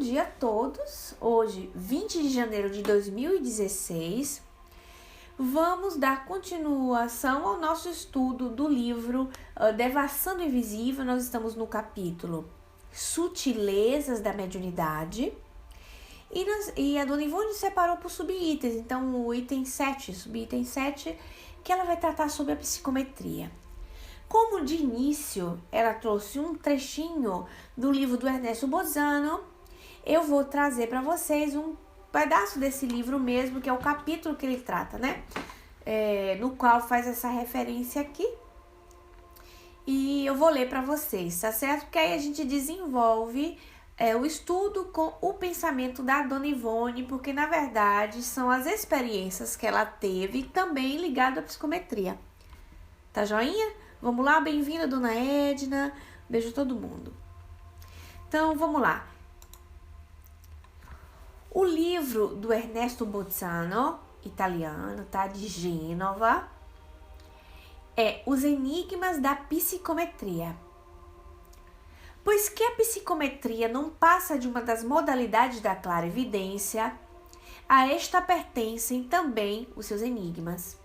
dia a todos. Hoje, 20 de janeiro de 2016, vamos dar continuação ao nosso estudo do livro Devassando o Invisível. Nós estamos capítulo Sutilezas da Mediunidade. E a Dona Ivone separou por subitens. Então, o item 7, subitem 7, que ela vai tratar sobre a psicometria. Como de início ela trouxe um trechinho do livro do Ernesto Bozano, eu vou trazer para vocês um pedaço desse livro mesmo, que é o capítulo que ele trata, né? No qual faz essa referência aqui. E eu vou ler para vocês, tá certo? Porque aí a gente desenvolve o estudo com o pensamento da Dona Ivone, porque na verdade são as experiências que ela teve também ligado à psicometria. Tá joinha? Vamos lá, bem-vinda, Dona Edna. Beijo a todo mundo. Então, vamos lá. O livro do Ernesto Bozano, italiano, tá? De Gênova, é Os Enigmas da Psicometria. Pois que a psicometria não passa de uma das modalidades da clarividência, a esta pertencem também os seus enigmas.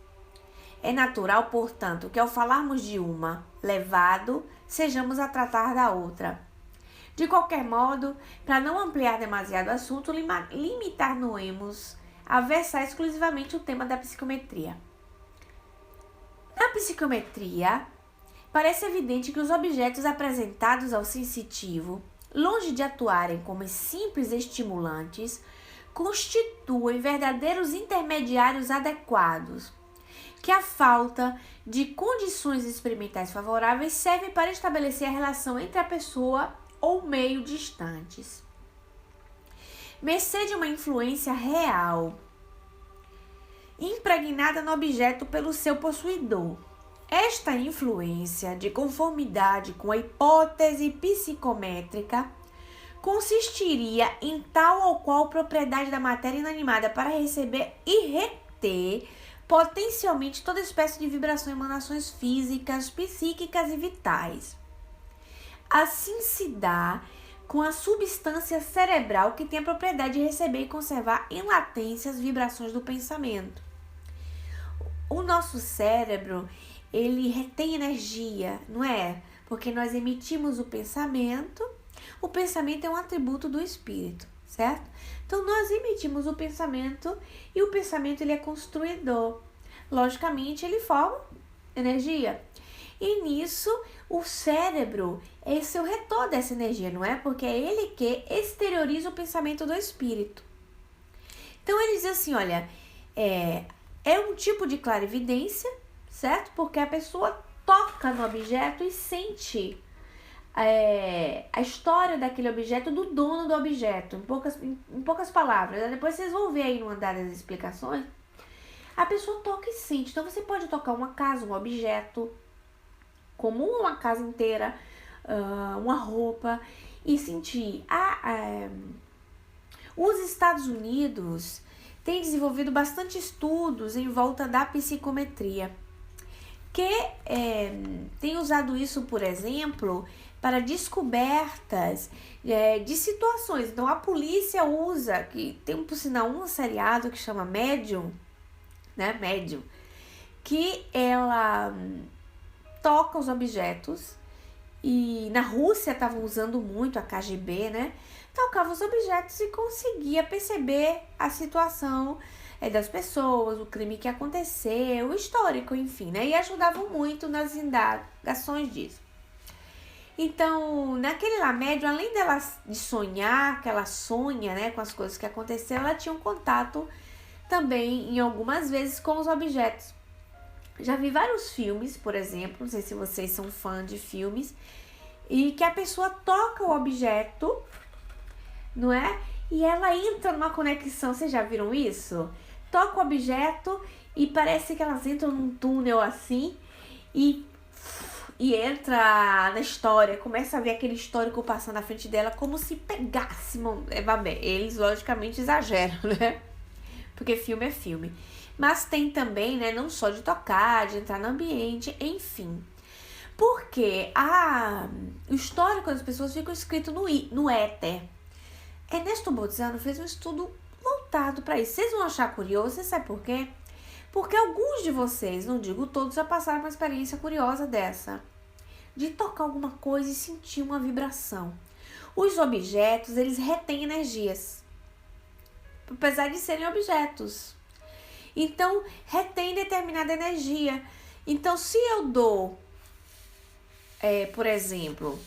É natural, portanto, que ao falarmos de uma, levado, sejamos a tratar da outra. De qualquer modo, para não ampliar demasiado o assunto, limitar-nos a versar exclusivamente o tema da psicometria. Na psicometria, parece evidente que os objetos apresentados ao sensitivo, longe de atuarem como simples estimulantes, constituem verdadeiros intermediários adequados, que a falta de condições experimentais favoráveis serve para estabelecer a relação entre a pessoa ou meio distantes. Mercê de uma influência real, impregnada no objeto pelo seu possuidor. Esta influência, de conformidade com a hipótese psicométrica, consistiria em tal ou qual propriedade da matéria inanimada para receber e reter potencialmente toda espécie de vibração e emanações físicas, psíquicas e vitais. Assim se dá com a substância cerebral, que tem a propriedade de receber e conservar em latência as vibrações do pensamento. O nosso cérebro, ele retém energia, não é? Porque nós emitimos o pensamento é um atributo do espírito, certo? Então, nós emitimos o pensamento e o pensamento ele é construidor. Logicamente, ele forma energia. E nisso, o cérebro é o retor dessa energia, não é? Porque é ele que exterioriza o pensamento do espírito. Então, ele diz assim, olha, é um tipo de clarividência, certo? Porque a pessoa toca no objeto e sente a história daquele objeto, do dono do objeto, em poucas palavras. Depois vocês vão ver aí no andar das explicações. A pessoa toca e sente. Então você pode tocar uma casa, um objeto comum, uma casa inteira, uma roupa, e sentir. Os Estados Unidos têm desenvolvido bastante estudos em volta da psicometria, que tem usado isso, por exemplo, para descobertas de situações. Então, a polícia usa, que tem por sinal um seriado que chama Medium, né? Medium, que ela toca os objetos, e na Rússia estavam usando muito a KGB, né? Tocava os objetos e conseguia perceber a situação das pessoas, o crime que aconteceu, o histórico, enfim, né? E ajudavam muito nas indagações disso. Então, naquele lá médium, além dela de sonhar, que ela sonha, né, com as coisas que aconteceram, ela tinha um contato também, em algumas vezes, com os objetos. Já vi vários filmes, por exemplo, não sei se vocês são fã de filmes, e que a pessoa toca o objeto, não é? E ela entra numa conexão, vocês já viram isso? Toca o objeto e parece que elas entram num túnel assim e entra na história, começa a ver aquele histórico passando na frente dela como se pegasse. Eles logicamente exageram, né? Porque filme é filme. Mas tem também, né, não só de tocar, de entrar no ambiente, enfim. Porque o histórico das pessoas fica escrito no éter. Ernesto Bozano fez um estudo voltado para isso. Vocês vão achar curioso, você sabe por quê? Porque alguns de vocês, não digo todos, já passaram uma experiência curiosa dessa. De tocar alguma coisa e sentir uma vibração. Os objetos, eles retêm energias. Apesar de serem objetos. Então, retém determinada energia. Então, se eu dou, por exemplo,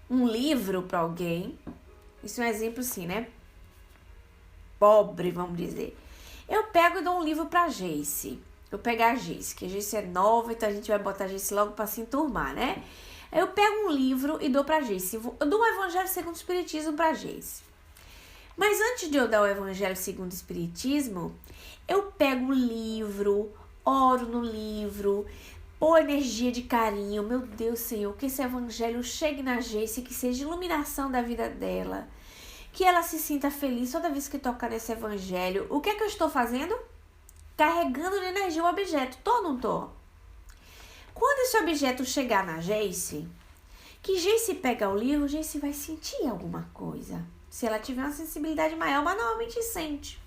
um livro para alguém, isso é um exemplo assim, né? Pobre, vamos dizer. Eu pego e dou um livro pra Geice. Eu pego a Geice, que a Geice é nova, então a gente vai botar a Geice logo pra se enturmar, né? Eu pego um livro e dou pra Geice. Eu dou um Evangelho segundo o Espiritismo pra Geice. Mas antes de eu dar o Evangelho segundo o Espiritismo, eu pego o livro, oro no livro, pôr energia de carinho. Meu Deus, Senhor, que esse Evangelho chegue na Geice, que seja iluminação da vida dela. Que ela se sinta feliz toda vez que tocar nesse Evangelho. O que é que eu estou fazendo? Carregando de energia o objeto. Tô ou não tô? Quando esse objeto chegar na Geice, que Geice pega o livro, Geice vai sentir alguma coisa. Se ela tiver uma sensibilidade maior, mas normalmente sente.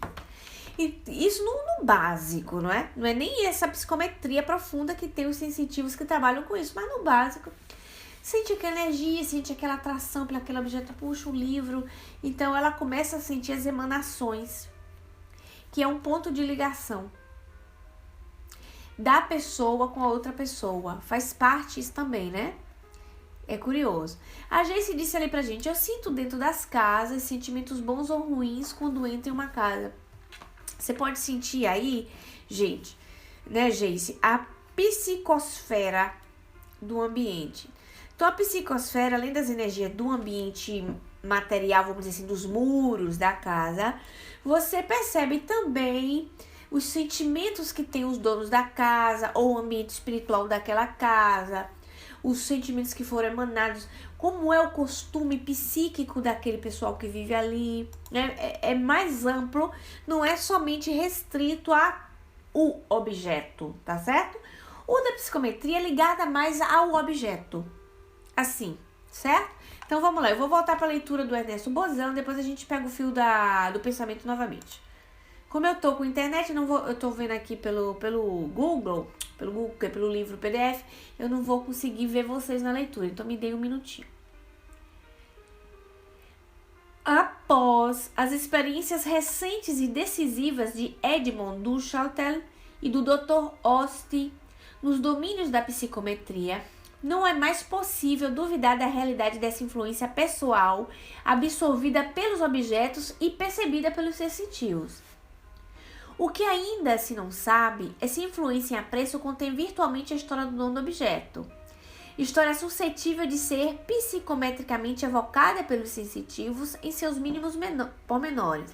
E isso no básico, não é? Não é nem essa psicometria profunda que tem os sensitivos que trabalham com isso, mas no básico. Sente aquela energia, sente aquela atração por aquele objeto, puxa o livro. Então, ela começa a sentir as emanações, que é um ponto de ligação da pessoa com a outra pessoa. Faz parte isso também, né? É curioso. A Geice disse ali pra gente, eu sinto dentro das casas sentimentos bons ou ruins quando entro em uma casa. Você pode sentir aí, gente, né, Geice, a psicosfera do ambiente. Então, a psicosfera, além das energias do ambiente material, vamos dizer assim, dos muros da casa, você percebe também os sentimentos que tem os donos da casa, ou o ambiente espiritual daquela casa, os sentimentos que foram emanados, como é o costume psíquico daquele pessoal que vive ali, né? É mais amplo, não é somente restrito ao objeto, tá certo? O da psicometria é ligada mais ao objeto. Assim, certo? Então vamos lá, eu vou voltar para a leitura do Ernesto Bozano, depois a gente pega o fio do pensamento novamente. Como eu tô com internet, eu tô vendo aqui pelo Google, pelo livro PDF, eu não vou conseguir ver vocês na leitura, então me dê um minutinho. Após as experiências recentes e decisivas de Edmond Duchaltel e do Dr. Osti nos domínios da psicometria, não é mais possível duvidar da realidade dessa influência pessoal absorvida pelos objetos e percebida pelos sensitivos. O que ainda se não sabe é se a influência em apreço contém virtualmente a história do dono do objeto. História suscetível de ser psicometricamente evocada pelos sensitivos em seus mínimos pormenores,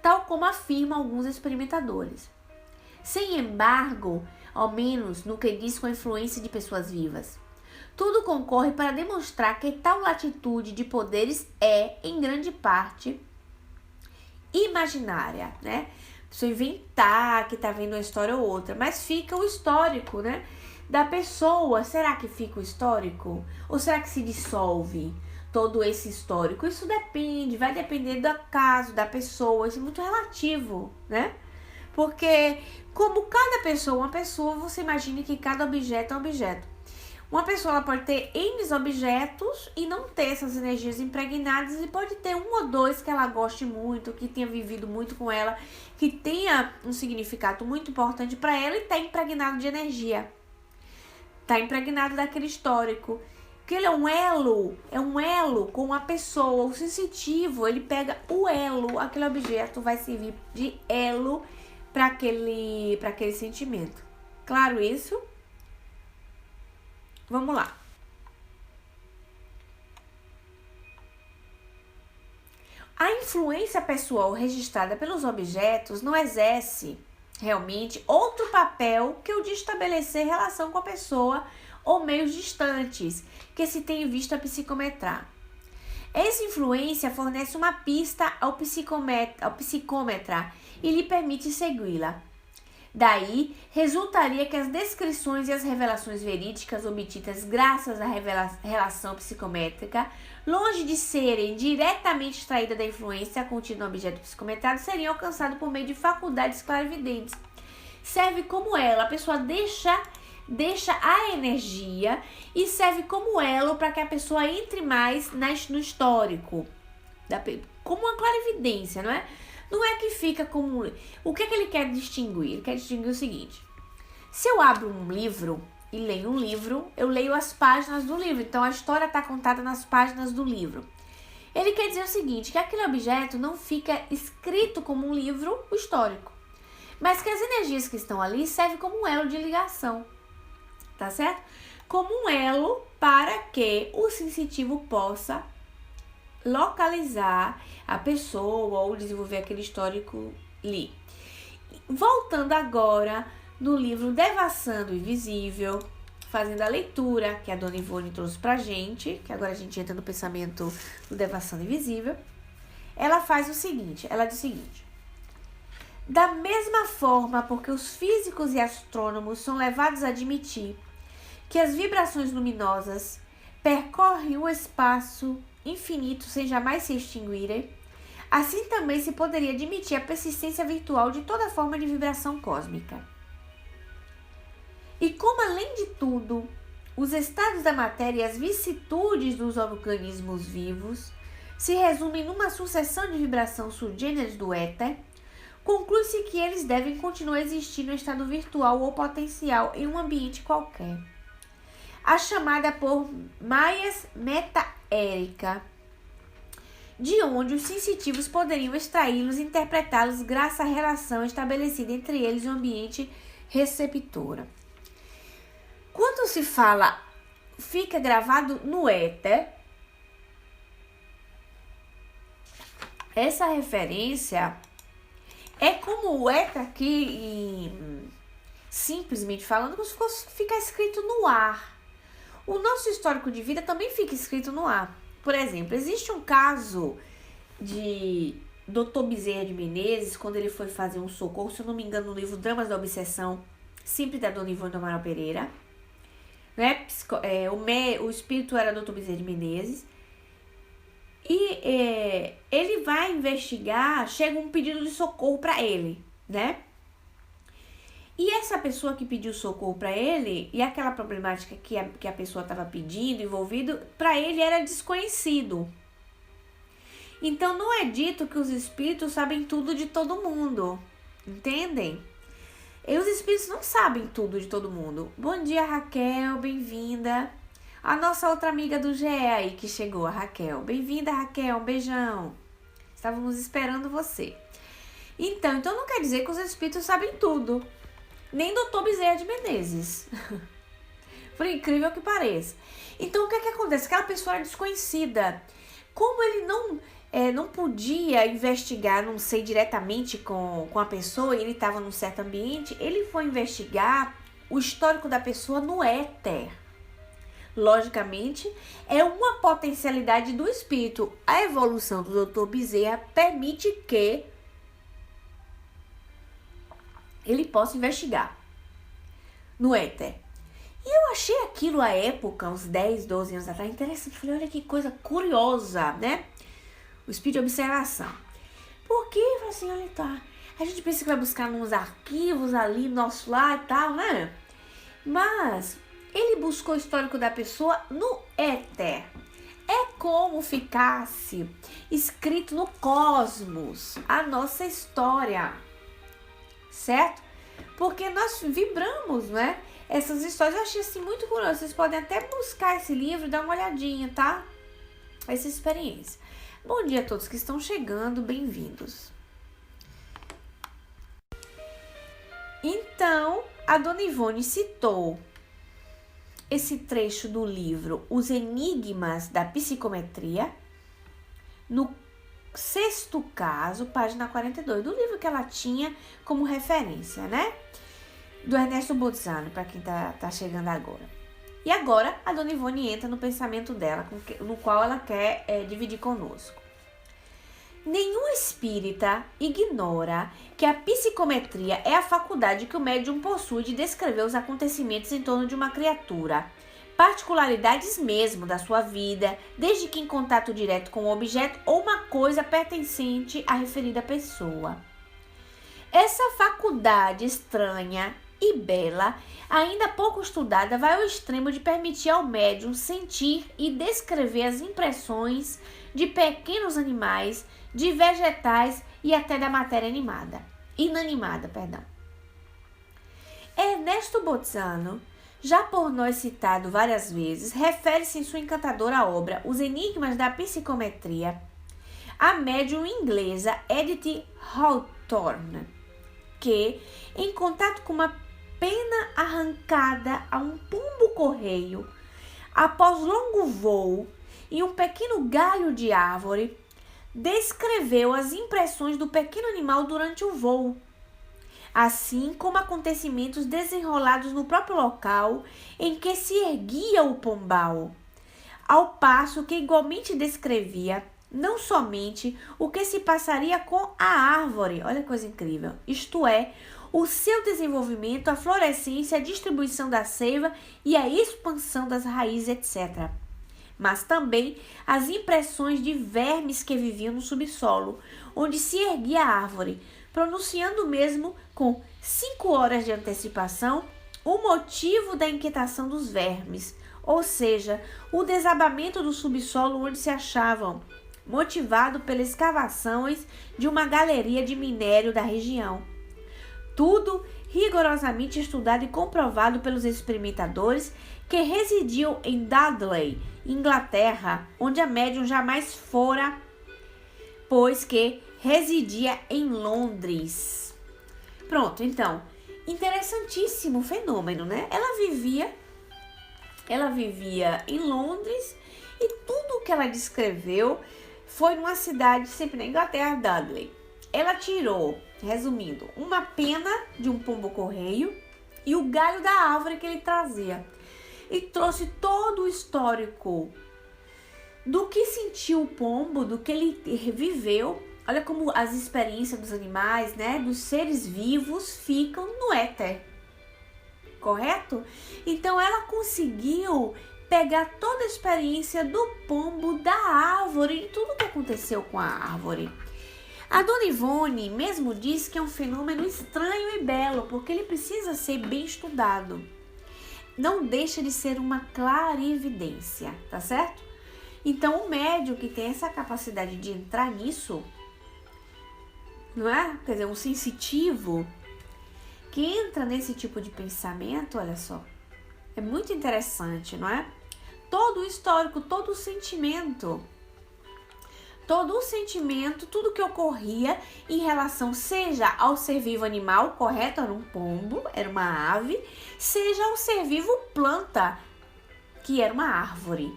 tal como afirmam alguns experimentadores. Sem embargo, ao menos no que diz com a influência de pessoas vivas. Tudo concorre para demonstrar que tal latitude de poderes é, em grande parte, imaginária, né? A pessoa inventar que está vendo uma história ou outra, mas fica o histórico, né? Da pessoa. Será que fica o histórico? Ou será que se dissolve todo esse histórico? Isso depende, vai depender do caso, da pessoa, isso é muito relativo, né? Porque como cada pessoa é uma pessoa, você imagina que cada objeto é um objeto. Uma pessoa ela pode ter N objetos e não ter essas energias impregnadas, e pode ter um ou dois que ela goste muito, que tenha vivido muito com ela, que tenha um significado muito importante para ela e está impregnado de energia. Está impregnado daquele histórico. Porque ele é um elo com a pessoa. O sensitivo, ele pega o elo, aquele objeto vai servir de elo para aquele sentimento. Claro isso? Vamos lá. A influência pessoal registrada pelos objetos não exerce realmente outro papel que o de estabelecer relação com a pessoa ou meios distantes que se tem visto a psicometrar. Essa influência fornece uma pista ao psicômetra e lhe permite segui-la. Daí, resultaria que as descrições e as revelações verídicas obtidas graças à relação psicométrica, longe de serem diretamente extraídas da influência contida no objeto psicometrado, seriam alcançadas por meio de faculdades clarividentes. Serve como ela, a pessoa deixa a energia e serve como elo para que a pessoa entre mais no histórico, como uma clarividência, não é? Não é que fica como... O que é que ele quer distinguir? Ele quer distinguir o seguinte: se eu abro um livro e leio um livro, eu leio as páginas do livro. Então, a história está contada nas páginas do livro. Ele quer dizer o seguinte, que aquele objeto não fica escrito como um livro histórico, mas que as energias que estão ali servem como um elo de ligação, tá certo? Como um elo para que o sensitivo possa localizar a pessoa ou desenvolver aquele histórico ali. Voltando agora no livro Devassando o Invisível, fazendo a leitura que a Dona Ivone trouxe pra gente, que agora a gente entra no pensamento do Devassando o Invisível, ela faz o seguinte, ela diz o seguinte: da mesma forma, porque os físicos e astrônomos são levados a admitir que as vibrações luminosas percorrem o espaço infinito sem jamais se extinguirem, assim também se poderia admitir a persistência virtual de toda forma de vibração cósmica. E como, além de tudo, os estados da matéria e as vicissitudes dos organismos vivos se resumem numa sucessão de vibração subgêneres do éter, conclui-se que eles devem continuar a existir no estado virtual ou potencial em um ambiente qualquer. A chamada por Myers metaérica, de onde os sensitivos poderiam extraí-los e interpretá-los graças à relação estabelecida entre eles e o ambiente receptora. Quando se fala fica gravado no éter, essa referência é como o éter aqui, simplesmente falando, como se fosse ficar escrito no ar. O nosso histórico de vida também fica escrito no ar. Por exemplo, existe um caso de Dr. Bezerra de Menezes, quando ele foi fazer um socorro, se eu não me engano, no livro Dramas da Obsessão, sempre da Dona Ivone do Amaral Pereira, né? O espírito era Dr. Bezerra de Menezes, e ele vai investigar, chega um pedido de socorro para ele, né? E essa pessoa que pediu socorro para ele, e aquela problemática que a pessoa estava pedindo, envolvido, para ele era desconhecido. Então, não é dito que os espíritos sabem tudo de todo mundo, entendem? E os espíritos não sabem tudo de todo mundo. Bom dia, Raquel, bem-vinda. A nossa outra amiga do GE aí que chegou, a Raquel. Bem-vinda, Raquel, um beijão. Estávamos esperando você. Então não quer dizer que os espíritos sabem tudo. Nem Dr. Bezerra de Menezes. Por incrível que pareça. Então, o que acontece? Aquela pessoa era desconhecida. Como ele não podia investigar, não sei, diretamente com a pessoa, e ele estava num certo ambiente, ele foi investigar o histórico da pessoa no éter. Logicamente, é uma potencialidade do espírito. A evolução do Dr. Bezerra permite que ele possa investigar no éter. E eu achei aquilo à época, uns 10, 12 anos atrás, interessante. Falei, olha que coisa curiosa, né? O espírito de observação. Porque, assim, olha, tá. A gente pensa que vai buscar nos arquivos ali, nosso lá e tal, né? Mas ele buscou o histórico da pessoa no éter. É como ficasse escrito no cosmos a nossa história, certo? Porque nós vibramos, né? Essas histórias eu achei assim muito curioso. Vocês podem até buscar esse livro e dar uma olhadinha, tá? Essa experiência. Bom dia a todos que estão chegando, bem-vindos. Então, a Dona Ivone citou esse trecho do livro Os Enigmas da Psicometria, no 6º caso, página 42, do livro que ela tinha como referência, né? Do Ernesto Bolzano, para quem tá chegando agora. E agora, a Dona Ivone entra no pensamento dela, no qual ela quer dividir conosco. Nenhum espírita ignora que a psicometria é a faculdade que o médium possui de descrever os acontecimentos em torno de uma criatura, particularidades mesmo da sua vida, desde que em contato direto com o objeto ou uma coisa pertencente à referida pessoa. Essa faculdade estranha e bela, ainda pouco estudada, vai ao extremo de permitir ao médium sentir e descrever as impressões de pequenos animais, de vegetais e até da matéria inanimada. Ernesto Bolzano, já por nós citado várias vezes, refere-se em sua encantadora obra Os Enigmas da Psicometria à médium inglesa Edith Hawthorne, que, em contato com uma pena arrancada a um pombo-correio, após longo voo em um pequeno galho de árvore, descreveu as impressões do pequeno animal durante o voo, assim como acontecimentos desenrolados no próprio local em que se erguia o pombal, ao passo que igualmente descrevia não somente o que se passaria com a árvore, olha que coisa incrível, isto é, o seu desenvolvimento, a florescência, a distribuição da seiva e a expansão das raízes, etc., mas também as impressões de vermes que viviam no subsolo, onde se erguia a árvore, pronunciando mesmo com 5 horas de antecipação o motivo da inquietação dos vermes, ou seja, o desabamento do subsolo onde se achavam, motivado pelas escavações de uma galeria de minério da região. Tudo rigorosamente estudado e comprovado pelos experimentadores que residiam em Dudley, Inglaterra, onde a médium jamais fora, pois que residia em Londres. Pronto, então, interessantíssimo fenômeno, né? Ela vivia em Londres e tudo que ela descreveu foi numa cidade sempre na Inglaterra, Dudley. Ela tirou, resumindo, uma pena de um pombo-correio e o galho da árvore que ele trazia. E trouxe todo o histórico do que sentiu o pombo, do que ele viveu. Olha como as experiências dos animais, né, dos seres vivos ficam no éter. Correto? Então ela conseguiu pegar toda a experiência do pombo, da árvore e tudo o que aconteceu com a árvore. A Dona Ivone mesmo diz que é um fenômeno estranho e belo, porque ele precisa ser bem estudado. Não deixa de ser uma clarividência, tá certo? Então o médium que tem essa capacidade de entrar nisso, não é? Quer dizer, um sensitivo que entra nesse tipo de pensamento, olha só, é muito interessante, não é? Todo o histórico, todo o sentimento, tudo que ocorria em relação, seja ao ser vivo animal, correto? Era um pombo, era uma ave, seja ao ser vivo planta, que era uma árvore,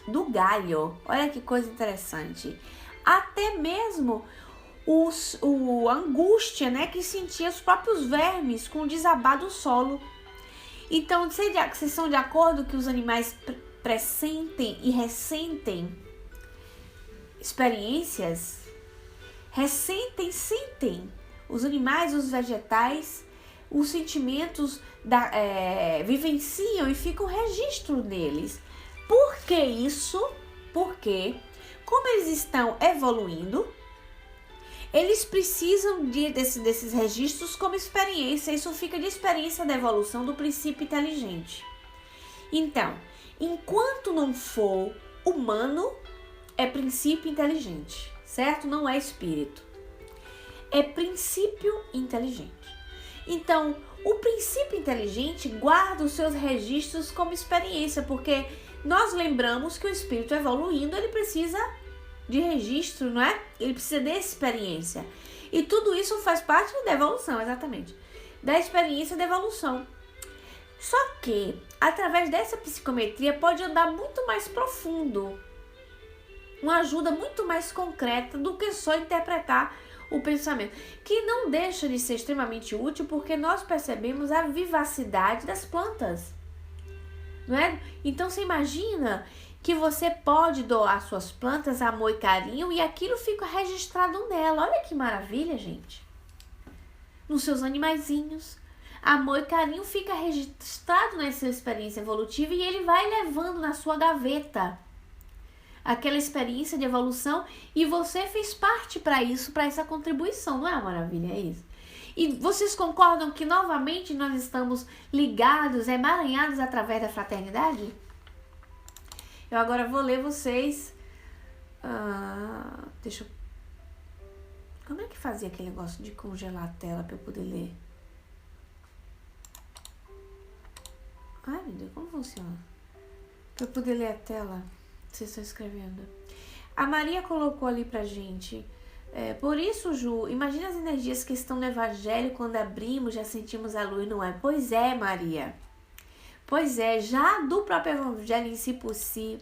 do galho. Olha que coisa interessante. Até mesmo a angústia, né, que sentia os próprios vermes com o desabado do solo. Então, vocês são de acordo que os animais pressentem e ressentem experiências? Sentem. Os animais, os vegetais, os sentimentos vivenciam e ficam registro neles. Por que isso? Porque, como eles estão evoluindo, eles precisam desses registros como experiência. Isso fica de experiência da evolução do princípio inteligente. Então, enquanto não for humano, é princípio inteligente, certo? Não é espírito. É princípio inteligente. Então, o princípio inteligente guarda os seus registros como experiência, porque nós lembramos que o espírito evoluindo, ele precisa de registro, não é? Ele precisa de experiência. E tudo isso faz parte da evolução, exatamente. Da experiência da evolução. Só que, através dessa psicometria, pode andar muito mais profundo. Uma ajuda muito mais concreta do que só interpretar o pensamento. Que não deixa de ser extremamente útil, porque nós percebemos a vivacidade das plantas. Não é? Então, você imagina que você pode doar suas plantas, amor e carinho, e aquilo fica registrado nela. Olha que maravilha, gente. Nos seus animaizinhos. Amor e carinho fica registrado nessa experiência evolutiva e ele vai levando na sua gaveta aquela experiência de evolução e você fez parte para isso, para essa contribuição. Não é uma maravilha? É isso. E vocês concordam que novamente nós estamos ligados, emaranhados através da fraternidade? Eu agora vou ler vocês. Deixa eu... Como é que fazia aquele negócio de congelar a tela para eu poder ler? Ai, meu Deus, como funciona? Para eu poder ler a tela, vocês estão escrevendo. A Maria colocou ali pra gente. Por isso, Ju, imagina as energias que estão no Evangelho, quando abrimos, já sentimos a luz, não é? Pois é, Maria. Pois é, já do próprio Evangelho em si por si.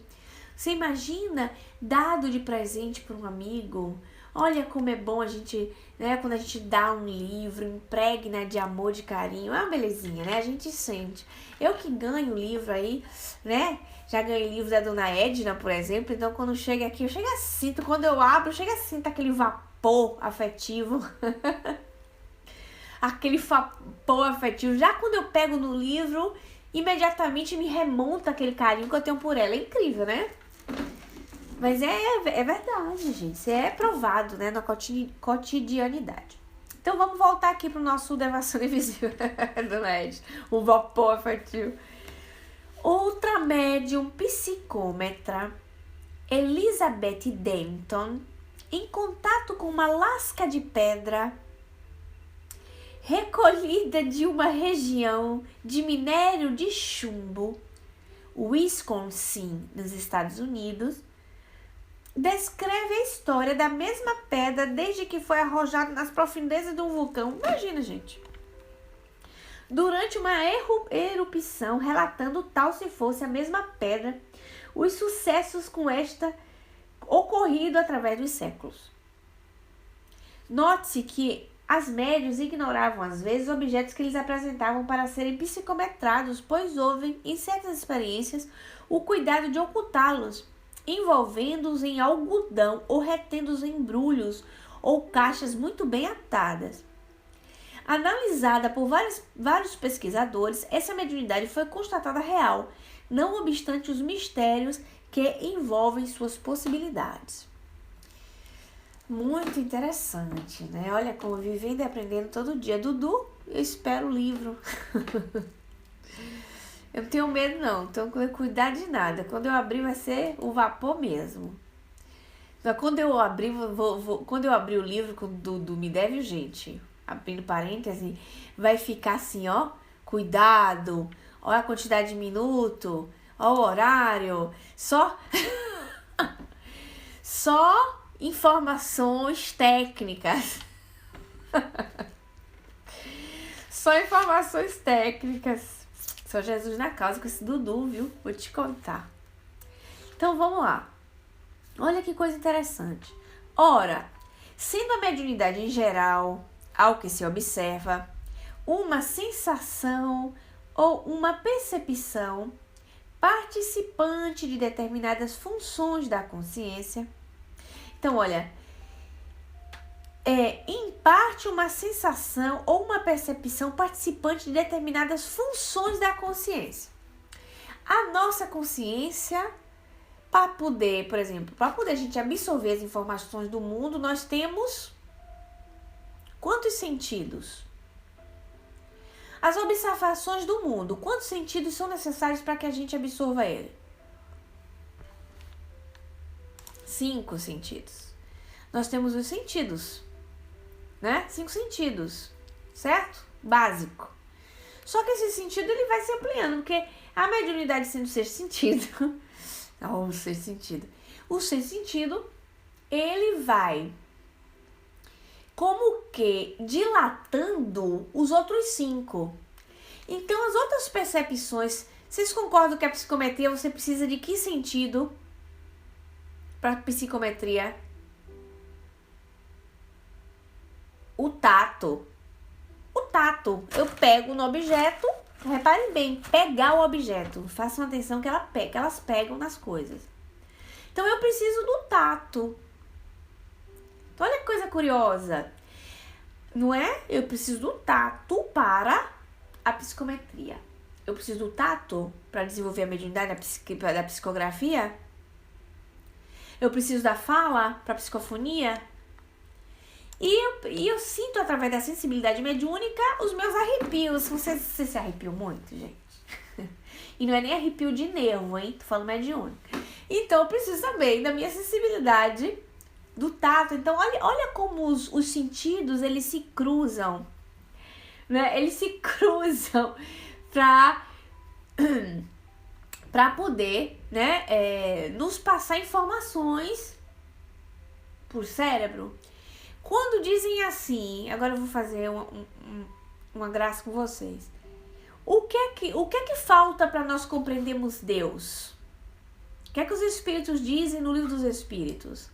Você imagina dado de presente para um amigo? Olha como é bom a gente, né, quando a gente dá um livro, impregna de amor, de carinho. É uma belezinha, né? A gente sente. Eu que ganho o livro aí, né? Já ganhei livro da Dona Edna, por exemplo. Então, quando chega aqui, eu chego assim, quando eu abro, eu chego assim, tá aquele vapor afetivo. Aquele vapor afetivo. Já quando eu pego no livro, imediatamente me remonta aquele carinho que eu tenho por ela. É incrível, né? Mas é verdade, gente. Isso é provado, né? Na cotidianidade. Então, vamos voltar aqui pro nosso Devassando Invisível, Dona Edna. O vapor afetivo. Outra médium psicômetra, Elizabeth Denton, em contato com uma lasca de pedra recolhida de uma região de minério de chumbo, Wisconsin, nos Estados Unidos, descreve a história da mesma pedra desde que foi arrojada nas profundezas de um vulcão. Imagina, gente. Durante uma erupção, relatando tal se fosse a mesma pedra, os sucessos com esta ocorrido através dos séculos. Note-se que as médiuns ignoravam às vezes objetos que eles apresentavam para serem psicometrados, pois houve, em certas experiências, o cuidado de ocultá-los, envolvendo-os em algodão ou retendo-os em embrulhos ou caixas muito bem atadas. Analisada por vários pesquisadores, essa mediunidade foi constatada real, não obstante os mistérios que envolvem suas possibilidades. Muito interessante, né? Olha como vivendo e aprendendo todo dia. Dudu, eu espero o livro. Eu não tenho medo não, então cuidar de nada. Quando eu abrir vai ser o vapor mesmo. Então, quando eu abrir, quando eu abrir o livro com Dudu me deve, gente, abrindo parêntese, vai ficar assim, ó, cuidado, olha a quantidade de minuto, ó o horário, só informações técnicas. Só informações técnicas. Só Jesus na causa com esse Dudu, viu? Vou te contar. Então, vamos lá. Olha que coisa interessante. Ora, sendo a mediunidade em geral, ao que se observa, uma sensação ou uma percepção participante de determinadas funções da consciência. Então, olha, em parte uma sensação ou uma percepção participante de determinadas funções da consciência. A nossa consciência, para poder, por exemplo, para poder a gente absorver as informações do mundo, nós temos quantos sentidos? As observações do mundo, quantos sentidos são necessários para que a gente absorva ele? 5 sentidos. Nós temos os sentidos, né? 5 sentidos, certo? Básico. Só que esse sentido ele vai se ampliando, porque a mediunidade sendo o sexto sentido, o sexto sentido, ele vai como que dilatando os outros 5. Então, as outras percepções, vocês concordam que a psicometria, você precisa de que sentido para psicometria? O tato. O tato. Eu pego no objeto Reparem bem, pegar o objeto. Façam atenção que elas pegam nas coisas. Então, eu preciso do tato. Então, olha que coisa curiosa. Não é? Eu preciso do tato para a psicometria. Eu preciso do tato para desenvolver a mediunidade da psicografia. Eu preciso da fala para a psicofonia. E eu sinto, através da sensibilidade mediúnica, os meus arrepios. Você se arrepiam muito, gente? E não é nem arrepio de nervo, hein? Tô falando mediúnica. Então, eu preciso também da minha sensibilidade do tato. Então, olha como os sentidos, eles se cruzam. Né? Eles se cruzam para poder, né, nos passar informações por cérebro. Quando dizem assim, agora eu vou fazer uma graça com vocês. O que é que falta para nós compreendermos Deus? O que é que os Espíritos dizem no Livro dos Espíritos?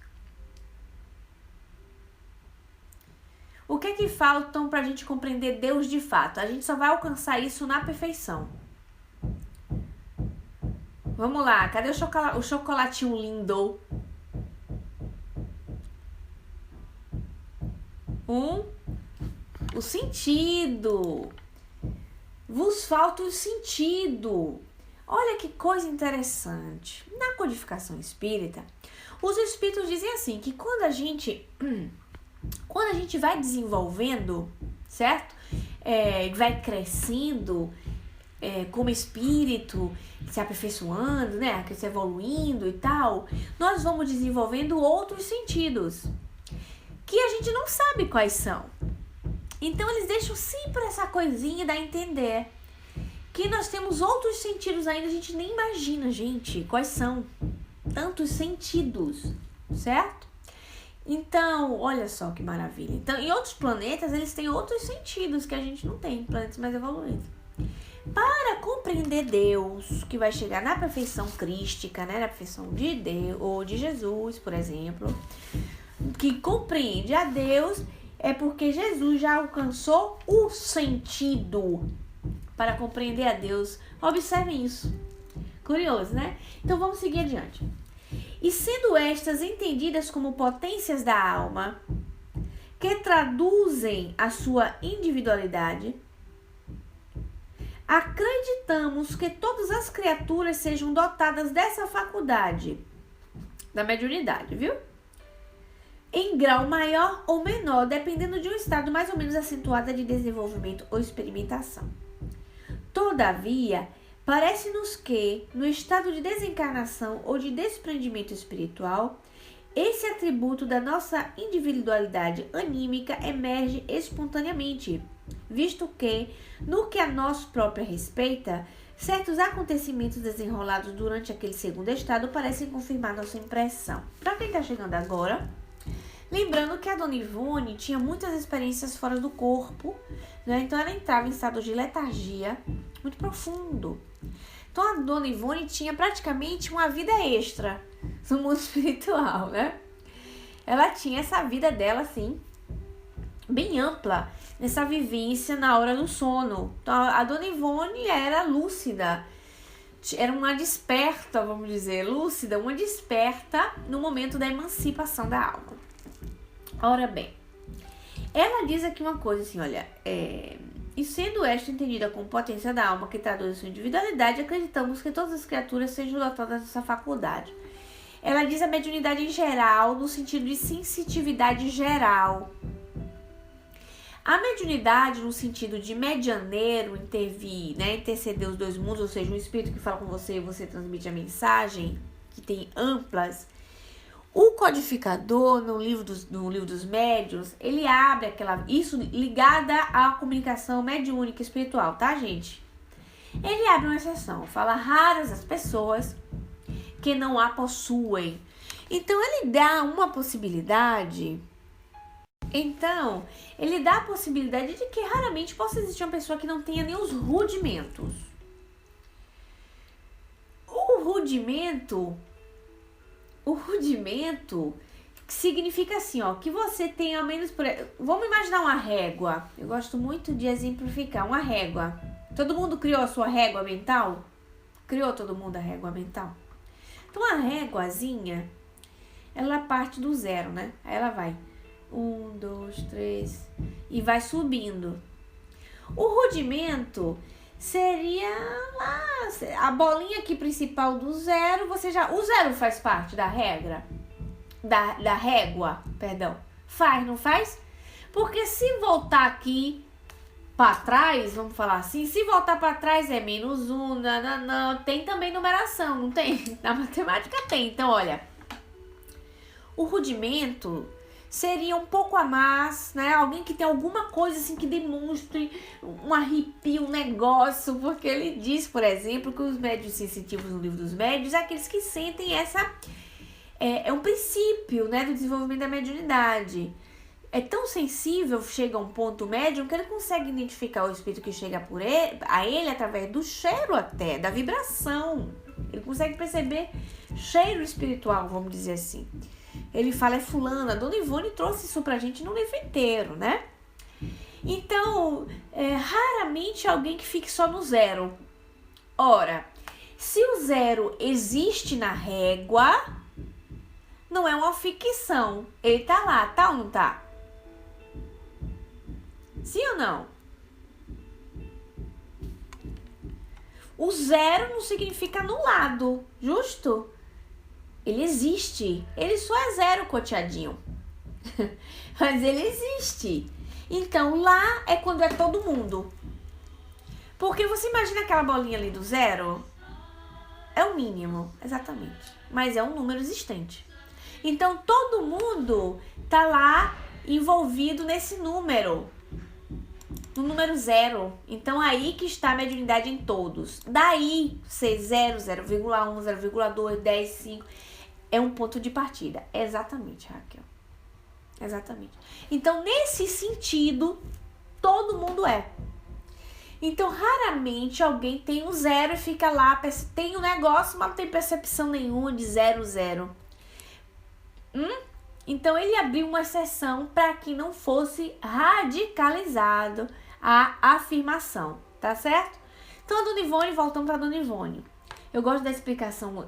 O que é que faltam para a gente compreender Deus de fato? A gente só vai alcançar isso na perfeição. Vamos lá, cadê o chocolatinho lindo? O sentido. Vos falta o sentido. Olha que coisa interessante. Na codificação espírita, os espíritos dizem assim, que quando a gente vai desenvolvendo, certo? Vai crescendo como espírito, se aperfeiçoando, né? Se evoluindo e tal, nós vamos desenvolvendo outros sentidos que a gente não sabe quais são. Então, eles deixam sempre essa coisinha da entender que nós temos outros sentidos ainda, a gente nem imagina, gente, quais são. Tantos sentidos, certo? Então, olha só que maravilha. Então, em outros planetas, eles têm outros sentidos que a gente não tem, planetas mais evoluídos. Para compreender Deus, que vai chegar na perfeição crística, né, na perfeição de Deus, ou de Jesus, por exemplo, que compreende a Deus, é porque Jesus já alcançou o sentido para compreender a Deus. Observem isso. Curioso, né? Então vamos seguir adiante. E sendo estas entendidas como potências da alma, que traduzem a sua individualidade, acreditamos que todas as criaturas sejam dotadas dessa faculdade da mediunidade, viu? Em grau maior ou menor, dependendo de um estado mais ou menos acentuado de desenvolvimento ou experimentação. Todavia, parece-nos que, no estado de desencarnação ou de desprendimento espiritual, esse atributo da nossa individualidade anímica emerge espontaneamente, visto que, no que a nós própria respeita, certos acontecimentos desenrolados durante aquele segundo estado parecem confirmar nossa impressão. Para quem está chegando agora, lembrando que a Dona Ivone tinha muitas experiências fora do corpo, né? Então ela entrava em estado de letargia muito profundo. Então a Dona Ivone tinha praticamente uma vida extra no mundo espiritual, né? Ela tinha essa vida dela, assim, bem ampla, nessa vivência na hora do sono. Então a Dona Ivone era lúcida, era uma desperta, vamos dizer, lúcida, uma desperta no momento da emancipação da alma. Ora bem, ela diz aqui uma coisa assim, olha, e sendo esta entendida como potência da alma que traduz sua individualidade, acreditamos que todas as criaturas sejam dotadas dessa faculdade. Ela diz a mediunidade em geral, no sentido de sensitividade geral. A mediunidade, no sentido de medianeiro, intervir, né, interceder os dois mundos, ou seja, um espírito que fala com você e você transmite a mensagem, que tem amplas. O codificador, no livro dos médiuns, ele abre isso ligada à comunicação mediúnica espiritual, tá, gente? Ele abre uma exceção, fala raras as pessoas que não a possuem. Então, ele dá uma possibilidade. Então, ele dá a possibilidade de que raramente possa existir uma pessoa que não tenha nem os rudimentos. O rudimento significa assim, ó, que você tenha menos... Vamos imaginar uma régua. Eu gosto muito de exemplificar uma régua. Todo mundo criou a sua régua mental? Criou todo mundo a régua mental? Então, a réguazinha, ela parte do zero, né? Aí ela vai 1, 2, 3 e vai subindo. O rudimento seria lá, a bolinha aqui principal do zero, o zero faz parte da regra, da régua, perdão. Faz, não faz? Porque se voltar aqui para trás, vamos falar assim, se voltar para trás é menos 1, não, tem também numeração, não tem? Na matemática tem. Então, olha, o rudimento seria um pouco a mais, né? Alguém que tem alguma coisa assim que demonstre um arrepio, um negócio, porque ele diz, por exemplo, que os médios sensitivos no livro dos médios é aqueles que sentem essa... É um princípio, né, do desenvolvimento da mediunidade. É tão sensível, chega a um ponto médium, que ele consegue identificar o espírito que chega a ele através do cheiro até, da vibração. Ele consegue perceber cheiro espiritual, vamos dizer assim. Ele fala, é fulana. A Dona Ivone trouxe isso pra gente no livro inteiro, né? Então, raramente alguém que fique só no zero. Ora, se o zero existe na régua, não é uma ficção. Ele tá lá, tá ou não tá? Sim ou não? O zero não significa anulado, justo? Ele existe. Ele só é zero coteadinho. Mas ele existe. Então, lá é quando é todo mundo. Porque você imagina aquela bolinha ali do zero? É o mínimo, exatamente. Mas é um número existente. Então, todo mundo tá lá envolvido nesse número. No número zero. Então, aí que está a mediunidade em todos. Daí, ser 0, 0,1, 0,2, 10, 5... é um ponto de partida. Exatamente, Raquel. Exatamente. Então, nesse sentido, todo mundo é. Então, raramente alguém tem um zero e fica lá, tem um negócio, mas não tem percepção nenhuma de 0, 0. Então, ele abriu uma exceção para que não fosse radicalizado a afirmação, tá certo? Então, a Dona Ivone, voltando para a Dona Ivone. Eu gosto da explicação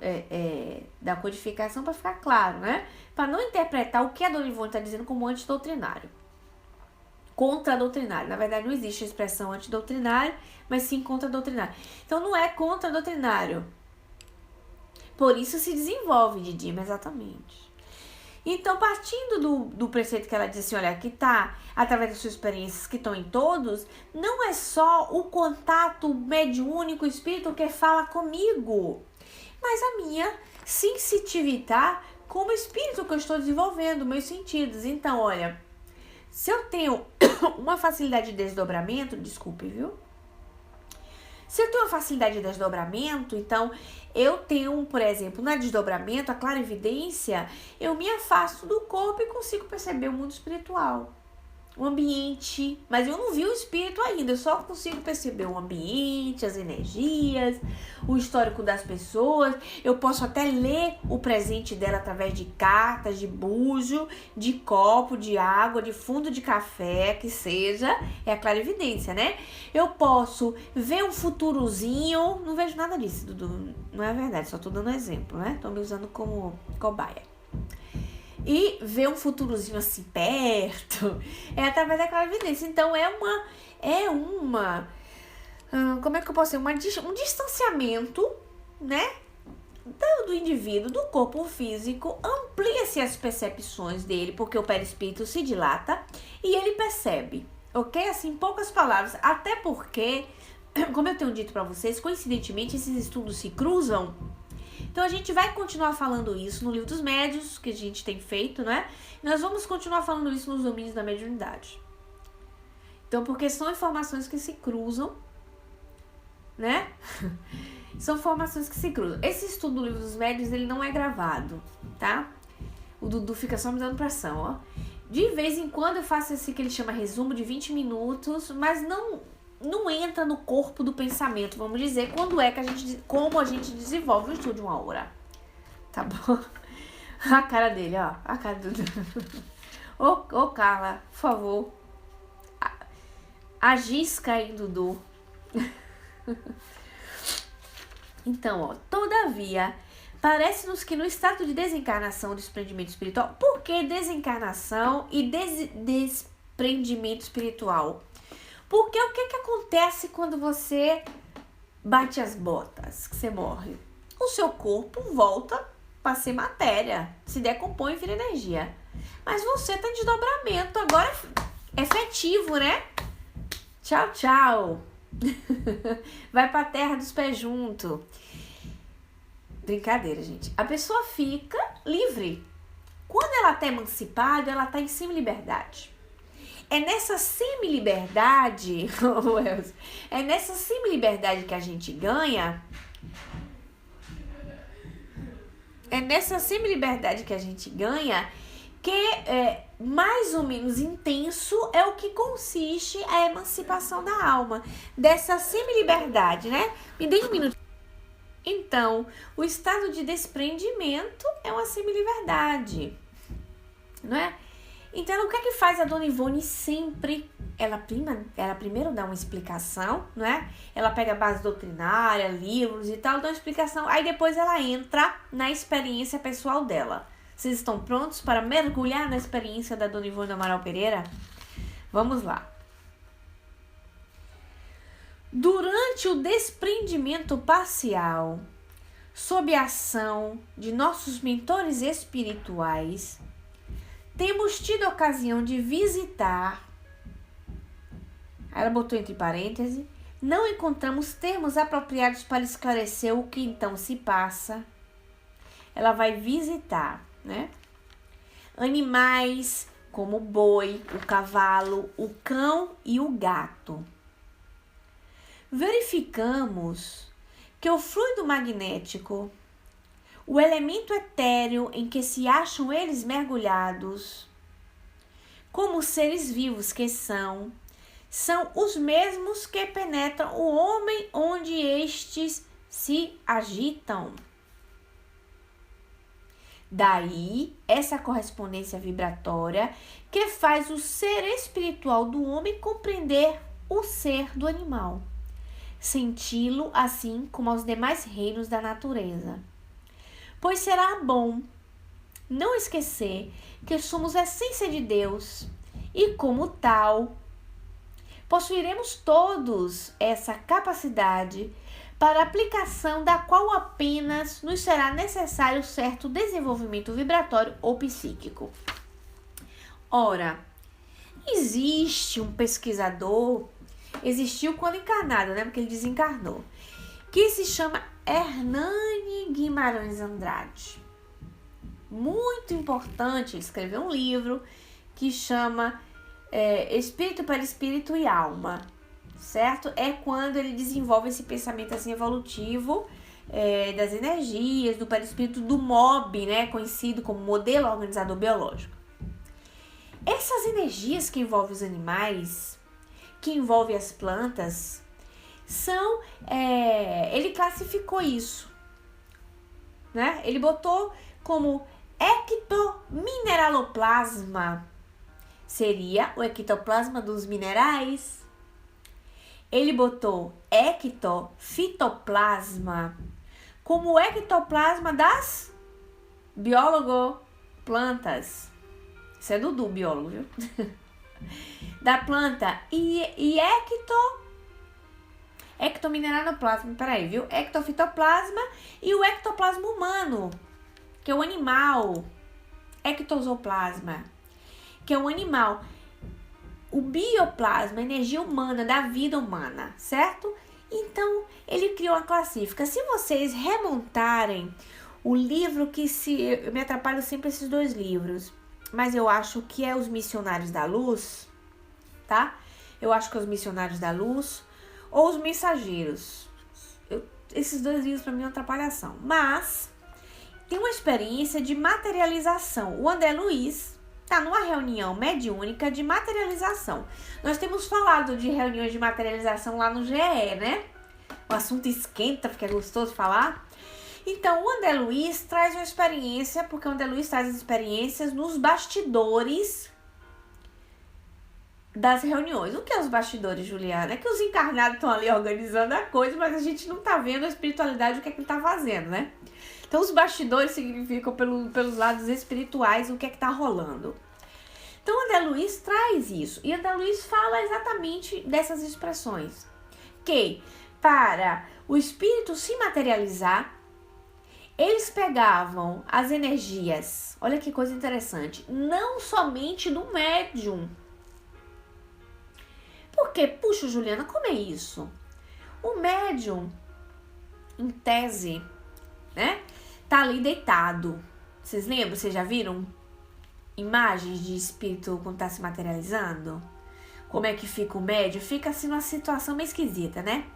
da codificação para ficar claro, né? Para não interpretar o que a Dona Ivone está dizendo como antidoutrinário. Contradoutrinário. Na verdade, não existe a expressão antidoutrinário, mas sim contradoutrinário. Então, não é contradoutrinário. Por isso se desenvolve, Didima, exatamente. Então, partindo do preceito que ela diz assim, olha, que tá através das suas experiências que estão em todos, não é só o contato mediúnico, o espírito que fala comigo, mas a minha sensitividade como espírito que eu estou desenvolvendo, meus sentidos. Então, olha, se eu tenho uma facilidade de desdobramento, desculpe, viu? Se eu tenho uma facilidade de desdobramento, então eu tenho, por exemplo, no desdobramento, a clarividência, eu me afasto do corpo e consigo perceber o mundo espiritual, o ambiente, mas eu não vi o espírito ainda, eu só consigo perceber o ambiente, as energias, o histórico das pessoas. Eu posso até ler o presente dela através de cartas, de bujo, de copo, de água, de fundo de café, que seja, é a clarividência, né? Eu posso ver um futurozinho, não vejo nada disso, Dudu, não é verdade, só tô dando exemplo, né? Tô me usando como cobaia. E ver um futurozinho assim perto, é através da clarividência. Então, como é que eu posso dizer? Um distanciamento, né, do indivíduo, do corpo físico, amplia-se as percepções dele, porque o perispírito se dilata e ele percebe, ok? Assim, em poucas palavras, até porque, como eu tenho dito para vocês, coincidentemente, esses estudos se cruzam. Então, a gente vai continuar falando isso no Livro dos Médios, que a gente tem feito, né? Nós vamos continuar falando isso nos domínios da mediunidade. Então, porque são informações que se cruzam, né? São informações que se cruzam. Esse estudo do Livro dos Médios, ele não é gravado, tá? O Dudu fica só me dando pressão, ó. De vez em quando eu faço esse que ele chama resumo de 20 minutos, mas não entra no corpo do pensamento, vamos dizer, como a gente desenvolve o estudo de uma hora. Tá bom? A cara dele, ó. A cara do... Ô, Carla, por favor. Agisca aí, Dudu. Então, ó, todavia, parece-nos que no estado de desencarnação ou desprendimento espiritual... Por que desencarnação e desprendimento espiritual? Porque o que acontece quando você bate as botas, que você morre? O seu corpo volta para ser matéria, se decompõe e vira energia. Mas você tá em desdobramento, agora é efetivo, né? Tchau, tchau. Vai pra terra dos pés junto. Brincadeira, gente. A pessoa fica livre. Quando ela tá emancipada, ela tá em semi-liberdade. É nessa semi-liberdade, que a gente ganha. É nessa semi-liberdade que a gente ganha que mais ou menos intenso é o que consiste a emancipação da alma. Dessa semi-liberdade, né? Me dê um minuto. Então, o estado de desprendimento é uma semi-liberdade, não é? Então, o que é que faz a Dona Ivone sempre? Ela primeiro dá uma explicação, não é? Ela pega a base doutrinária, livros e tal, dá uma explicação. Aí depois ela entra na experiência pessoal dela. Vocês estão prontos para mergulhar na experiência da Dona Ivone Amaral Pereira? Vamos lá. Durante o desprendimento parcial, sob a ação de nossos mentores espirituais, temos tido ocasião de visitar, ela botou entre parênteses, não encontramos termos apropriados para esclarecer o que então se passa. Ela vai visitar, né? Animais como o boi, o cavalo, o cão e o gato. Verificamos que o fluido magnético, o elemento etéreo em que se acham eles mergulhados, como seres vivos que são os mesmos que penetram o homem onde estes se agitam. Daí, essa correspondência vibratória que faz o ser espiritual do homem compreender o ser do animal, senti-lo assim como aos demais reinos da natureza. Pois será bom não esquecer que somos a essência de Deus e, como tal, possuiremos todos essa capacidade para aplicação da qual apenas nos será necessário certo desenvolvimento vibratório ou psíquico. Ora, existe um pesquisador, existiu quando encarnado, né? Porque ele desencarnou, que se chama Hernani Guimarães Andrade. Muito importante, ele escreveu um livro que chama Espírito para Espírito e Alma, certo? É quando ele desenvolve esse pensamento assim evolutivo das energias, do perispírito, do MOB, né? Conhecido como modelo organizador biológico. Essas energias que envolvem os animais, que envolvem as plantas, ele classificou isso, né? Ele botou como ectomineraloplasma, seria o ectoplasma dos minerais. Ele botou ectofitoplasma como o ectoplasma das plantas. Isso é Dudu, biólogo, viu? Da planta. E ectomineraloplasma, peraí, viu? Ectofitoplasma e o ectoplasma humano, que é o animal. Ectosoplasma, que é um animal. O bioplasma, a energia humana, da vida humana, certo? Então, ele criou a classifica. Se vocês remontarem o livro eu me atrapalho sempre esses dois livros, mas eu acho que é Os Missionários da Luz, tá? Eu acho que é Os Missionários da Luz ou Os Mensageiros. Esses dois livros para mim é uma atrapalhação. Mas tem uma experiência de materialização. O André Luiz está numa reunião mediúnica de materialização. Nós temos falado de reuniões de materialização lá no GE, né? O assunto esquenta, porque é gostoso falar. Então, o André Luiz traz uma experiência, porque o André Luiz traz as experiências nos bastidores das reuniões. O que é os bastidores, Juliana? É que os encarnados estão ali organizando a coisa, mas a gente não tá vendo a espiritualidade, o que é que ele tá fazendo, né? Então, os bastidores significam pelos lados espirituais o que é que tá rolando. Então, André Luiz traz isso. E André Luiz fala exatamente dessas expressões. Que, para o espírito se materializar, eles pegavam as energias, olha que coisa interessante, não somente do médium. Porque, puxa, Juliana, como é isso? O médium, em tese, né, tá ali deitado. Vocês lembram? Vocês já viram imagens de espírito quando tá se materializando? Como é que fica o médium? Fica assim numa situação meio esquisita, né?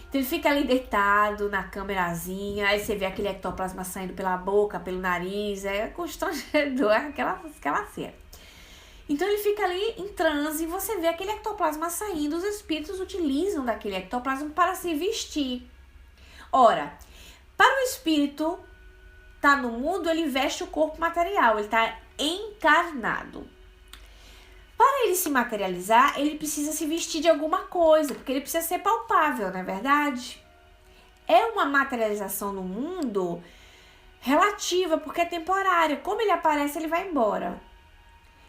Então ele fica ali deitado na câmerazinha, aí você vê aquele ectoplasma saindo pela boca, pelo nariz, é constrangedor, aquela cena. Então ele fica ali em transe e você vê aquele ectoplasma saindo, os espíritos utilizam daquele ectoplasma para se vestir. Ora, para o espírito estar no mundo, ele veste o corpo material, ele está encarnado. Para ele se materializar, ele precisa se vestir de alguma coisa, porque ele precisa ser palpável, não é verdade? É uma materialização no mundo relativa, porque é temporária. Como ele aparece, ele vai embora.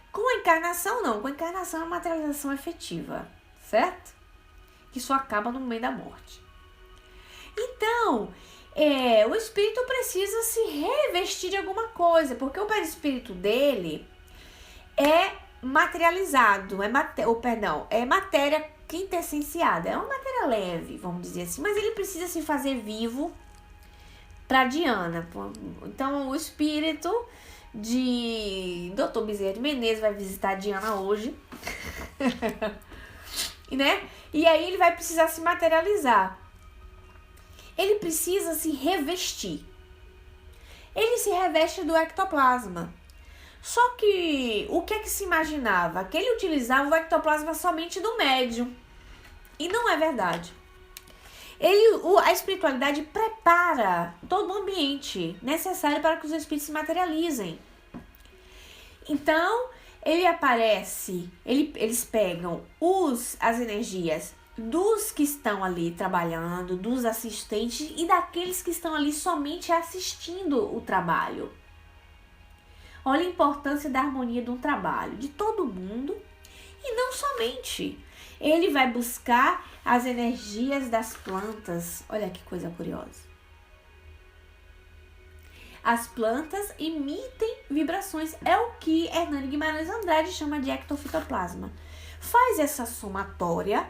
Com a encarnação, não. Com a encarnação é uma materialização efetiva, certo? Que só acaba no momento da morte. Então, o espírito precisa se revestir de alguma coisa, porque o perispírito dele é materializado, é matéria quintessenciada, é uma matéria leve, vamos dizer assim, mas ele precisa se fazer vivo para Diana. Então, o espírito de Dr. Bezerra de Menezes vai visitar a Diana hoje, né? E aí ele vai precisar se materializar. Ele precisa se revestir. Ele se reveste do ectoplasma. Só que o que é que se imaginava? Que ele utilizava o ectoplasma somente do médium. E não é verdade. A espiritualidade prepara todo o ambiente necessário para que os espíritos se materializem. Então, eles pegam as energias dos que estão ali trabalhando, dos assistentes e daqueles que estão ali somente assistindo o trabalho. Olha a importância da harmonia de um trabalho, de todo mundo, e não somente. Ele vai buscar as energias das plantas. Olha que coisa curiosa. As plantas emitem vibrações. É o que Hernani Guimarães Andrade chama de ectofitoplasma. Faz essa somatória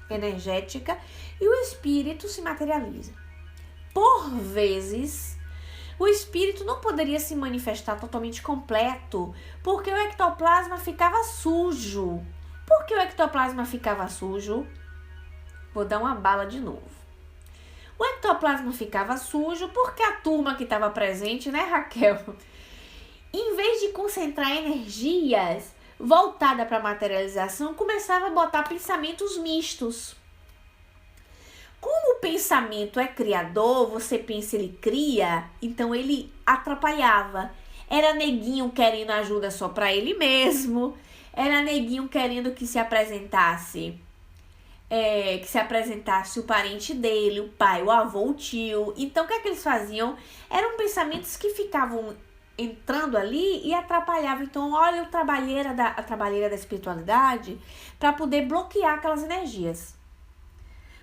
energética e o espírito se materializa. Por vezes, o espírito não poderia se manifestar totalmente completo, porque o ectoplasma ficava sujo. Por que o ectoplasma ficava sujo? Vou dar uma bala de novo. O ectoplasma ficava sujo porque a turma que estava presente, né, Raquel? Em vez de concentrar energias voltadas para a materialização, começava a botar pensamentos mistos. Como o pensamento é criador, você pensa, ele cria, então ele atrapalhava. Era neguinho querendo ajuda só para ele mesmo, era neguinho querendo que se apresentasse o parente dele, o pai, o avô, o tio. Então, o que é que eles faziam? Eram pensamentos que ficavam entrando ali e atrapalhavam. Então, olha a trabalheira da espiritualidade para poder bloquear aquelas energias.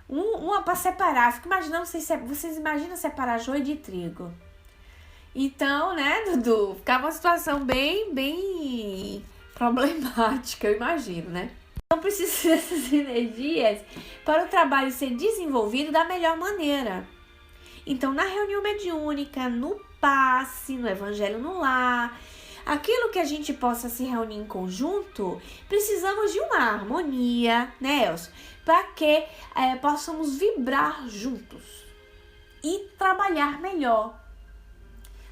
Uma para separar. Fico imaginando, vocês imaginam separar joio de trigo. Então, né, Dudu? Ficava uma situação bem problemática, eu imagino, né? Então, precisa dessas energias para o trabalho ser desenvolvido da melhor maneira. Então, na reunião mediúnica, no passe, no evangelho no lar, aquilo que a gente possa se reunir em conjunto, precisamos de uma harmonia, né, Elcio? Para que possamos vibrar juntos e trabalhar melhor.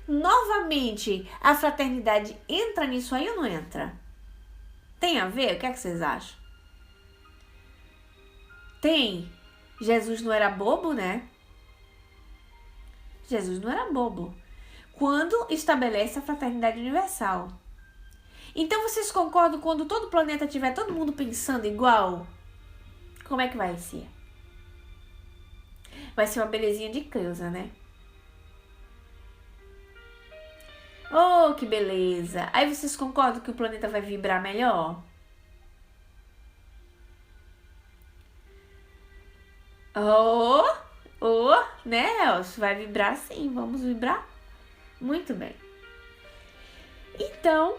Novamente, a fraternidade entra nisso aí ou não entra? Tem a ver? O que é que vocês acham? Tem. Jesus não era bobo, né? Jesus não era bobo. Quando estabelece a fraternidade universal. Então vocês concordam quando todo o planeta tiver todo mundo pensando igual? Como é que vai ser? Vai ser uma belezinha de Creusa, né? Oh, que beleza! Aí vocês concordam que o planeta vai vibrar melhor? Oh, oh, né, Elcio? Vai vibrar sim, vamos vibrar? Muito bem. Então,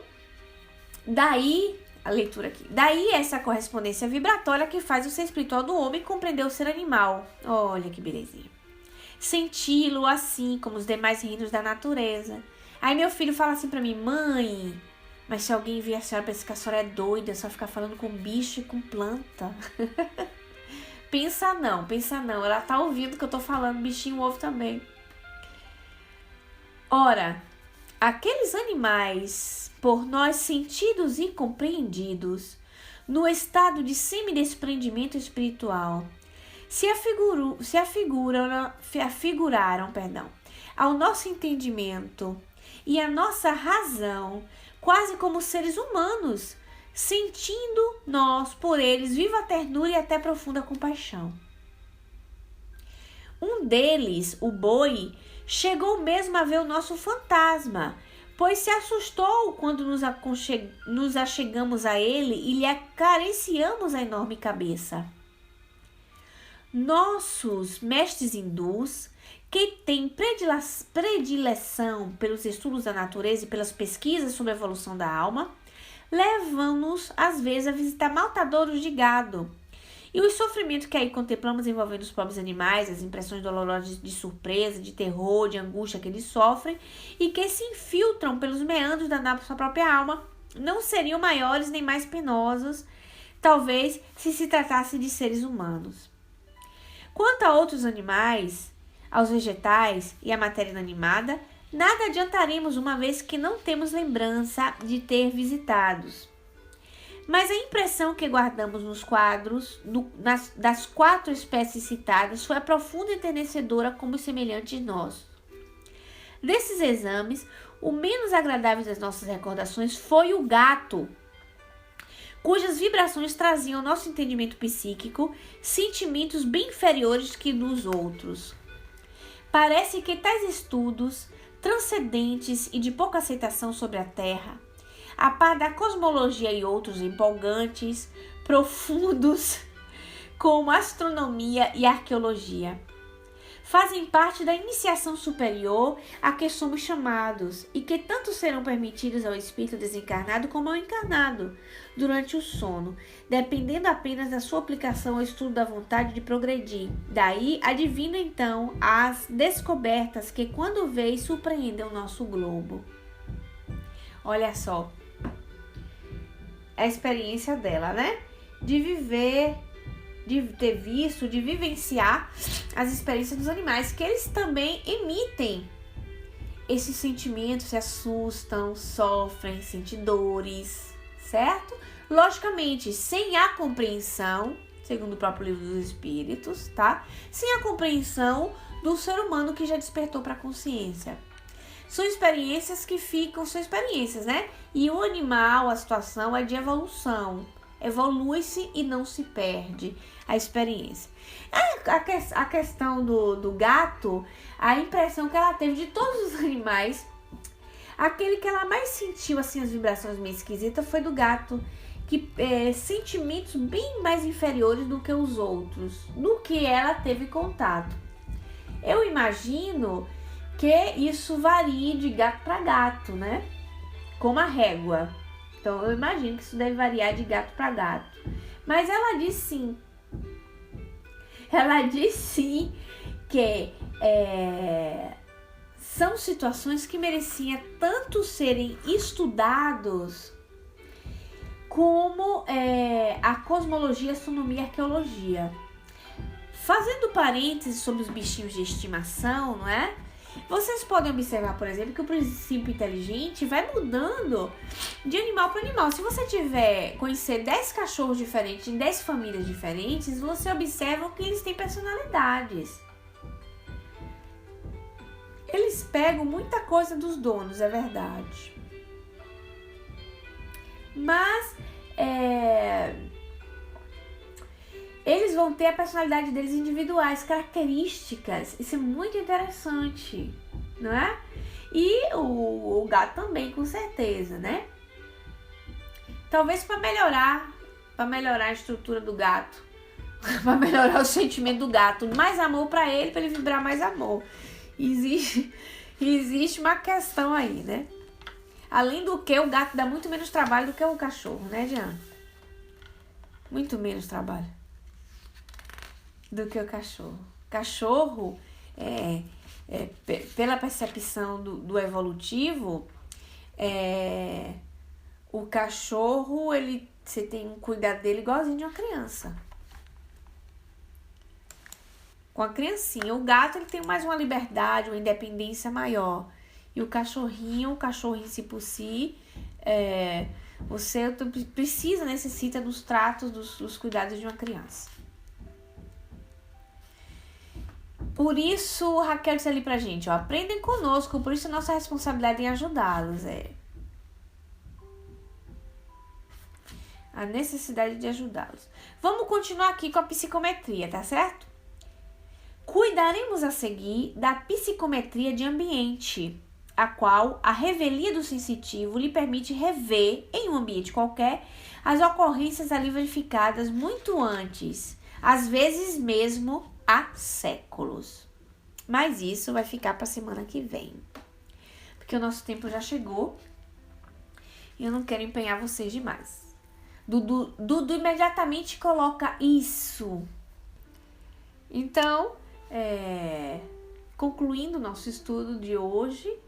daí, a leitura aqui. Daí essa correspondência vibratória que faz o ser espiritual do homem compreender o ser animal. Olha que belezinha. Senti-lo assim como os demais reinos da natureza. Aí meu filho fala assim pra mim, mãe, mas se alguém vier a senhora pensa que a senhora é doida, só ficar falando com bicho e com planta. Pensa não. Ela tá ouvindo que eu tô falando, bichinho ouve também. Ora, aqueles animais, por nós sentidos e compreendidos, no estado de semidespreendimento espiritual, se afiguraram, ao nosso entendimento e à nossa razão, quase como seres humanos, sentindo nós por eles viva ternura e até profunda compaixão. Um deles, o boi, chegou mesmo a ver o nosso fantasma, pois se assustou quando nos achegamos a ele e lhe acariciamos a enorme cabeça. Nossos mestres hindus, que têm predileção pelos estudos da natureza e pelas pesquisas sobre a evolução da alma, levam-nos às vezes a visitar maltadouros de gado. E os sofrimentos que aí contemplamos envolvendo os pobres animais, as impressões dolorosas de surpresa, de terror, de angústia que eles sofrem e que se infiltram pelos meandros da sua própria alma, não seriam maiores nem mais penosos, talvez se se tratasse de seres humanos. Quanto a outros animais, aos vegetais e à matéria inanimada, nada adiantaremos uma vez que não temos lembrança de ter visitados. Mas a impressão que guardamos nos quadros das 4 espécies citadas foi profunda e enternecedora como os semelhantes nossos. Desses exames, o menos agradável das nossas recordações foi o gato, cujas vibrações traziam ao nosso entendimento psíquico sentimentos bem inferiores que dos outros. Parece que tais estudos, transcendentes e de pouca aceitação sobre a Terra, a par da cosmologia e outros empolgantes, profundos, como astronomia e arqueologia, fazem parte da iniciação superior a que somos chamados e que tanto serão permitidos ao espírito desencarnado como ao encarnado durante o sono, dependendo apenas da sua aplicação ao estudo da vontade de progredir. Daí advina então as descobertas que quando vês surpreendem o nosso globo. Olha só, a experiência dela, né? De viver, de ter visto, de vivenciar as experiências dos animais, que eles também emitem esses sentimentos, se assustam, sofrem, sentem dores, certo? Logicamente, sem a compreensão, segundo o próprio Livro dos Espíritos, tá? Sem a compreensão do ser humano que já despertou para a consciência. São experiências que ficam, são experiências, né? E o animal, a situação é de evolução. Evolui-se e não se perde a experiência. A questão do gato, a impressão que ela teve de todos os animais, aquele que ela mais sentiu assim, as vibrações meio esquisitas foi do gato, que sentimentos bem mais inferiores do que os outros, do que ela teve contato. Eu imagino que isso varia de gato para gato, né? Como a régua. Então, eu imagino que isso deve variar de gato para gato. Mas ela diz sim. Ela diz sim que são situações que mereciam tanto serem estudados como a cosmologia, astronomia e arqueologia. Fazendo parênteses sobre os bichinhos de estimação, não é? Vocês podem observar, por exemplo, que o princípio inteligente vai mudando de animal para animal. Se você conhecer 10 cachorros diferentes, em 10 famílias diferentes, você observa que eles têm personalidades. Eles pegam muita coisa dos donos, é verdade. mas eles vão ter a personalidade deles individuais, características. Isso é muito interessante, não é? E o gato também, com certeza, né? Talvez para melhorar a estrutura do gato, para melhorar o sentimento do gato, mais amor para ele vibrar mais amor. Existe uma questão aí, né? Além do que, o gato dá muito menos trabalho do que o cachorro, né, Diana? Muito menos trabalho do que o cachorro. Cachorro, pela percepção do evolutivo, o cachorro, você tem um cuidado dele igualzinho de uma criança. Com a criancinha. O gato, ele tem mais uma liberdade, uma independência maior. E o cachorrinho em si por si, você necessita dos tratos, dos cuidados de uma criança. Por isso, Raquel disse ali pra gente, ó, aprendem conosco, por isso a nossa responsabilidade em ajudá-los. A necessidade de ajudá-los. Vamos continuar aqui com a psicometria, tá certo? Cuidaremos a seguir da psicometria de ambiente, a qual a revelia do sensitivo lhe permite rever, em um ambiente qualquer, as ocorrências ali verificadas muito antes, às vezes mesmo há séculos. Mas isso vai ficar para a semana que vem, porque o nosso tempo já chegou e eu não quero empenhar vocês demais. Dudu imediatamente coloca isso. Então, concluindo o nosso estudo de hoje,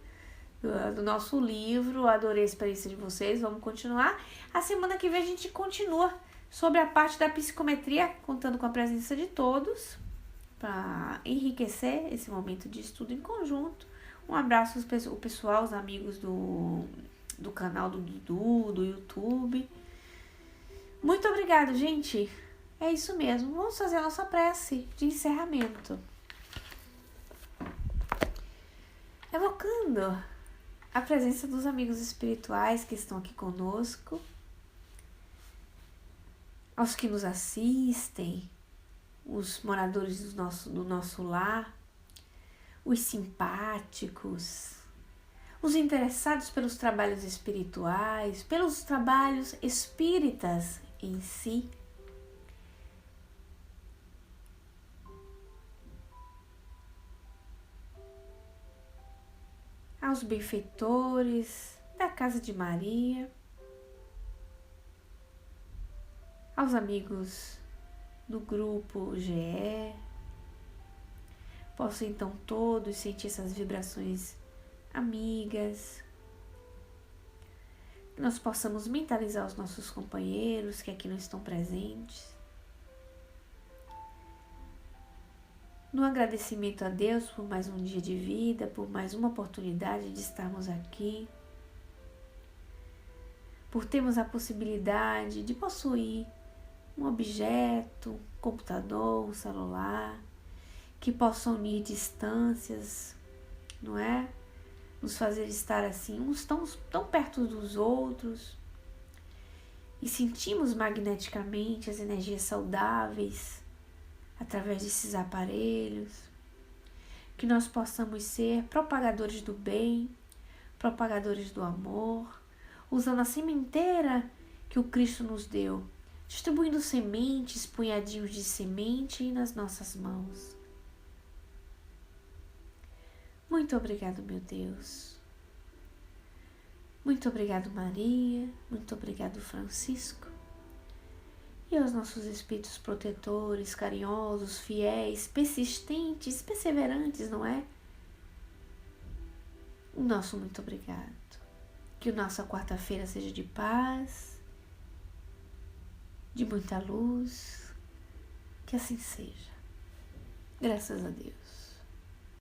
do nosso livro, adorei a experiência de vocês, vamos continuar. A semana que vem a gente continua sobre a parte da psicometria, contando com a presença de todos, para enriquecer esse momento de estudo em conjunto. Um abraço ao pessoal, os amigos do canal do Dudu, do YouTube. Muito obrigada, gente. É isso mesmo. Vamos fazer a nossa prece de encerramento. Evocando a presença dos amigos espirituais que estão aqui conosco, aos que nos assistem, os moradores do nosso lar, os simpáticos, os interessados pelos trabalhos espirituais, pelos trabalhos espíritas em si. Aos benfeitores da Casa de Maria, aos amigos do grupo GE, possam então todos sentir essas vibrações amigas, que nós possamos mentalizar os nossos companheiros que aqui não estão presentes, no agradecimento a Deus por mais um dia de vida, por mais uma oportunidade de estarmos aqui, por termos a possibilidade de possuir um objeto, um computador, um celular, que possa unir distâncias, não é? Nos fazer estar assim, uns tão perto dos outros, e sentimos magneticamente as energias saudáveis através desses aparelhos, que nós possamos ser propagadores do bem, propagadores do amor, usando a sementeira que o Cristo nos deu, distribuindo sementes, punhadinhos de semente nas nossas mãos. Muito obrigado, meu Deus. Muito obrigado, Maria. Muito obrigado, Francisco. E aos nossos espíritos protetores, carinhosos, fiéis, persistentes, perseverantes, não é? O nosso muito obrigado. Que a nossa quarta-feira seja de paz, de muita luz, que assim seja. Graças a Deus.